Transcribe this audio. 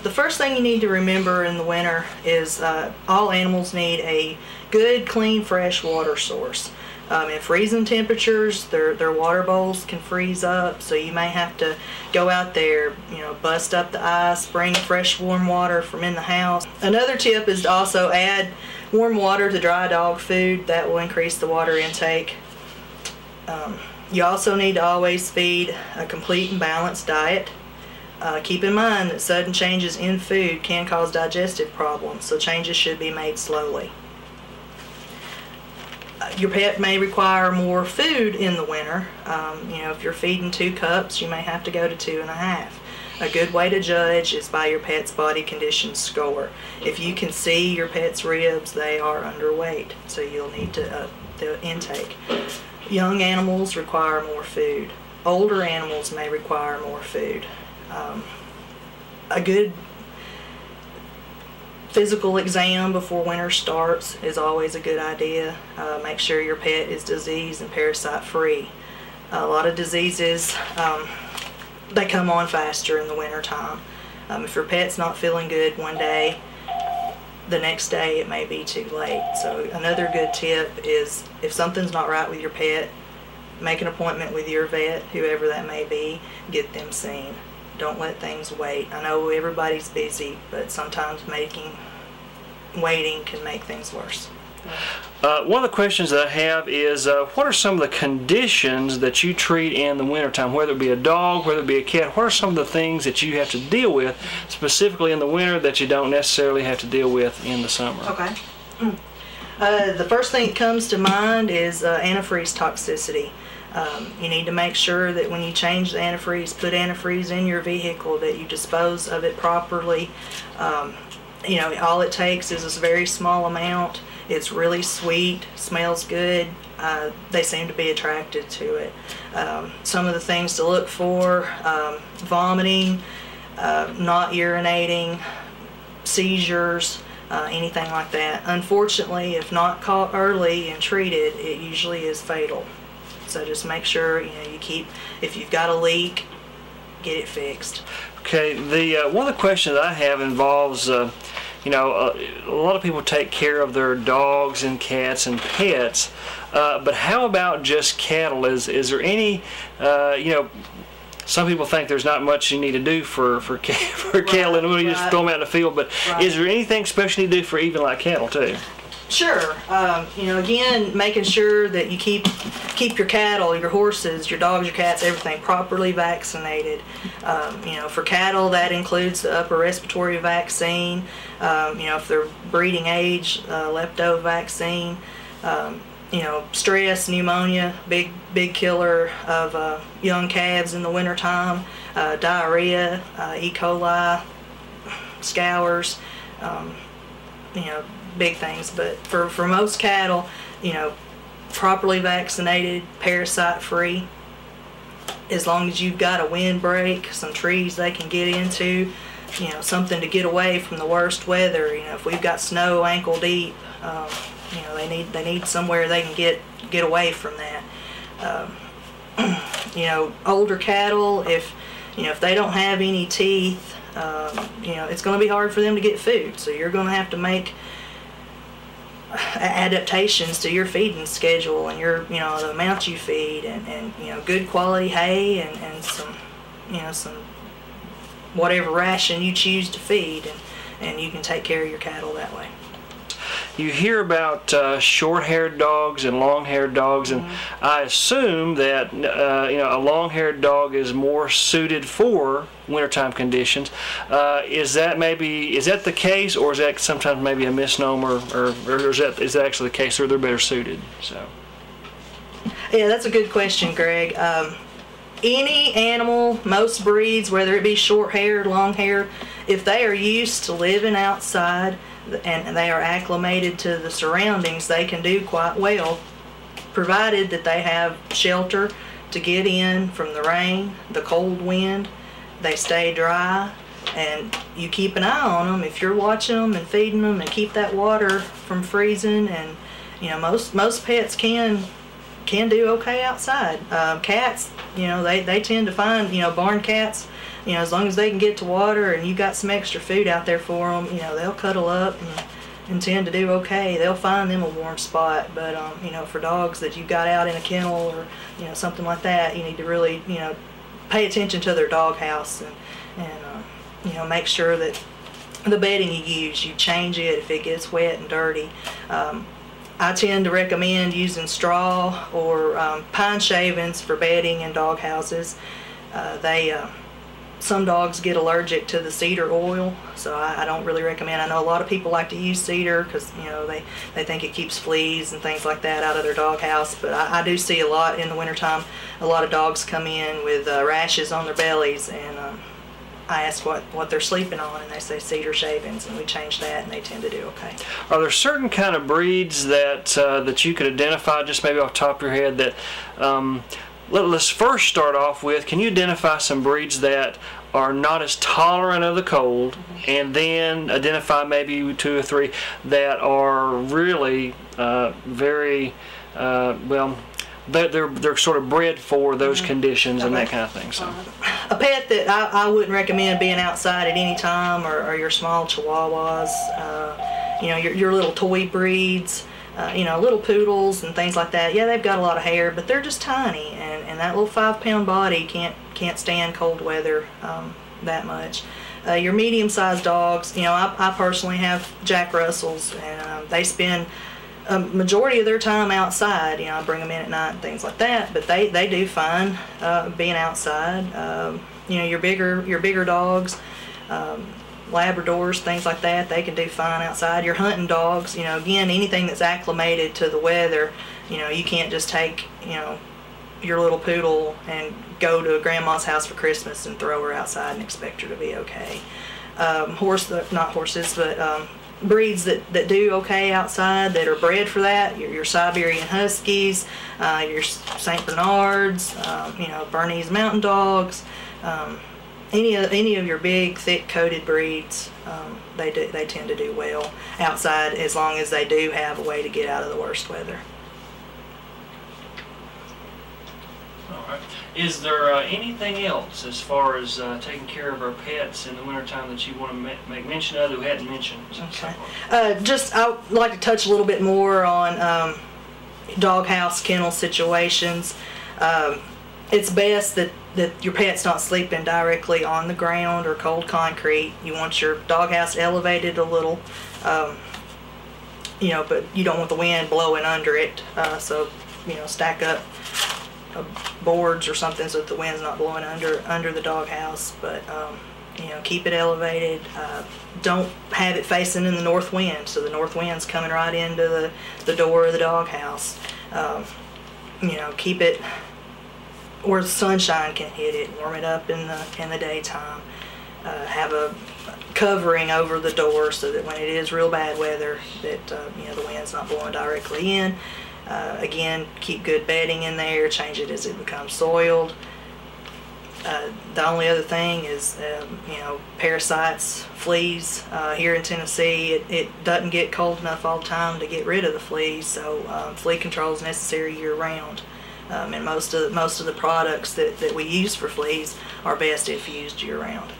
The first thing you need to remember in the winter is all animals need a good, clean, fresh water source. In freezing temperatures, their water bowls can freeze up, so you may have to go out there, bust up the ice, bring fresh warm water from in the house. Another tip is to also add warm water to dry dog food. That will increase the water intake. You also need to always feed a complete and balanced diet. Keep in mind that sudden changes in food can cause digestive problems, so changes should be made slowly. Your pet may require more food in the winter. If you're feeding 2 cups, you may have to go to 2.5. A good way to judge is by your pet's body condition score. If you can see your pet's ribs, they are underweight, so you'll need to up the intake. Young animals require more food. Older animals may require more food. A good physical exam before winter starts is always a good idea. Make sure your pet is disease and parasite free. A lot of diseases, they come on faster in the winter time. If your pet's not feeling good one day, the next day it may be too late. So another good tip is if something's not right with your pet, make an appointment with your vet, whoever that may be, get them seen. Don't let things wait. I know everybody's busy, but sometimes waiting can make things worse. One of the questions that I have is, what are some of the conditions that you treat in the wintertime, whether it be a dog, whether it be a cat? What are some of the things that you have to deal with specifically in the winter that you don't necessarily have to deal with in the summer? Okay. The first thing that comes to mind is antifreeze toxicity. You need to make sure that when you change the antifreeze, put antifreeze in your vehicle, that you dispose of it properly. All it takes is a very small amount. It's really sweet, smells good. They seem to be attracted to it. Some of the things to look for: vomiting, not urinating, seizures, anything like that. Unfortunately, if not caught early and treated, it usually is fatal. So just make sure if you've got a leak, get it fixed. Okay, one of the questions that I have involves a lot of people take care of their dogs and cats and pets, but how about just cattle? Is there any some people think there's not much you need to do for cattle, and you just throw them out in the field, but is there anything special you do for even like cattle too? Sure. Again, making sure that you keep your cattle, your horses, your dogs, your cats, everything properly vaccinated. For cattle, that includes the upper respiratory vaccine. If they're breeding age, lepto vaccine. Stress, pneumonia, big killer of young calves in the wintertime. Diarrhea, E. coli, scours. Big things, but for most cattle, properly vaccinated, parasite free. As long as you've got a windbreak, some trees they can get into, something to get away from the worst weather. If we've got snow ankle deep, they need somewhere they can get away from that. Older cattle, if they don't have any teeth, it's going to be hard for them to get food. So you're going to have to make adaptations to your feeding schedule and the amount you feed, and good quality hay and some whatever ration you choose to feed, and you can take care of your cattle that way. You hear about short-haired dogs and long-haired dogs, and I assume that a long-haired dog is more suited for wintertime conditions. Is that the case, or is that sometimes maybe a misnomer, or is that actually the case, or they're better suited? So. Yeah, that's a good question, Greg. Any animal, most breeds, whether it be short-haired, long-haired, if they are used to living outside and they are acclimated to the surroundings, they can do quite well, provided that they have shelter to get in from the rain, the cold wind, they stay dry, and you keep an eye on them. If you're watching them and feeding them and keep that water from freezing, and most pets can do okay outside. Cats, they tend to find, barn cats, you know, as long as they can get to water and you got some extra food out there for them, you know, they'll cuddle up and tend to do okay. They'll find them a warm spot. But you know, for dogs that you got out in a kennel or, you know, something like that, you need to really, you know, pay attention to their doghouse and you know, make sure that the bedding you use, you change it if it gets wet and dirty. I tend to recommend using straw or pine shavings for bedding in dog houses. Some dogs get allergic to the cedar oil, so I don't really recommend. I know a lot of people like to use cedar because, you know, they think it keeps fleas and things like that out of their dog house, but I do see a lot in the wintertime. A lot of dogs come in with rashes on their bellies, and I ask what they're sleeping on, and they say cedar shavings, and we change that, and they tend to do okay. Are there certain kind of breeds that that you could identify, just maybe off the top of your head, that let's first start off with, can you identify some breeds that are not as tolerant of the cold, and then identify maybe 2 or 3 that are really very well, they're sort of bred for those conditions and that kind of thing? So a pet that I wouldn't recommend being outside at any time are your small Chihuahuas, you know, your little toy breeds, you know, little poodles and things like that. Yeah, they've got a lot of hair, but they're just tiny, and that little 5-pound body can't stand cold weather that much. Your medium-sized dogs, you know, I personally have Jack Russells, and they spend a majority of their time outside. You know, I bring them in at night and things like that, but they do fine being outside. You know, your bigger dogs, Labradors, things like that, they can do fine outside. Your hunting dogs, you know, again, anything that's acclimated to the weather, you know, you can't just take, you know, your little poodle and go to a grandma's house for Christmas and throw her outside and expect her to be okay. Not horses, but breeds that do okay outside, that are bred for that, your Siberian Huskies, your St. Bernards, you know, Bernese Mountain Dogs, any of your big, thick-coated breeds, they tend to do well outside, as long as they do have a way to get out of the worst weather. All right. Is there anything else as far as taking care of our pets in the wintertime that you want to make mention of that we hadn't mentioned? Okay. Just, I would like to touch a little bit more on doghouse kennel situations. It's best that your pet's not sleeping directly on the ground or cold concrete. You want your doghouse elevated a little, you know, but you don't want the wind blowing under it. So, you know, stack up boards or something so that the wind's not blowing under the doghouse. But you know, keep it elevated. Don't have it facing in the north wind, so the north wind's coming right into the door of the doghouse. You know, keep it where the sunshine can hit it. Warm it up in the daytime. Have a covering over the door so that when it is real bad weather, that you know, the wind's not blowing directly in. Again, keep good bedding in there. Change it as it becomes soiled. The only other thing is, you know, parasites, fleas. Here in Tennessee, it doesn't get cold enough all the time to get rid of the fleas, so flea control is necessary year-round. And most of the products that we use for fleas are best if used year-round.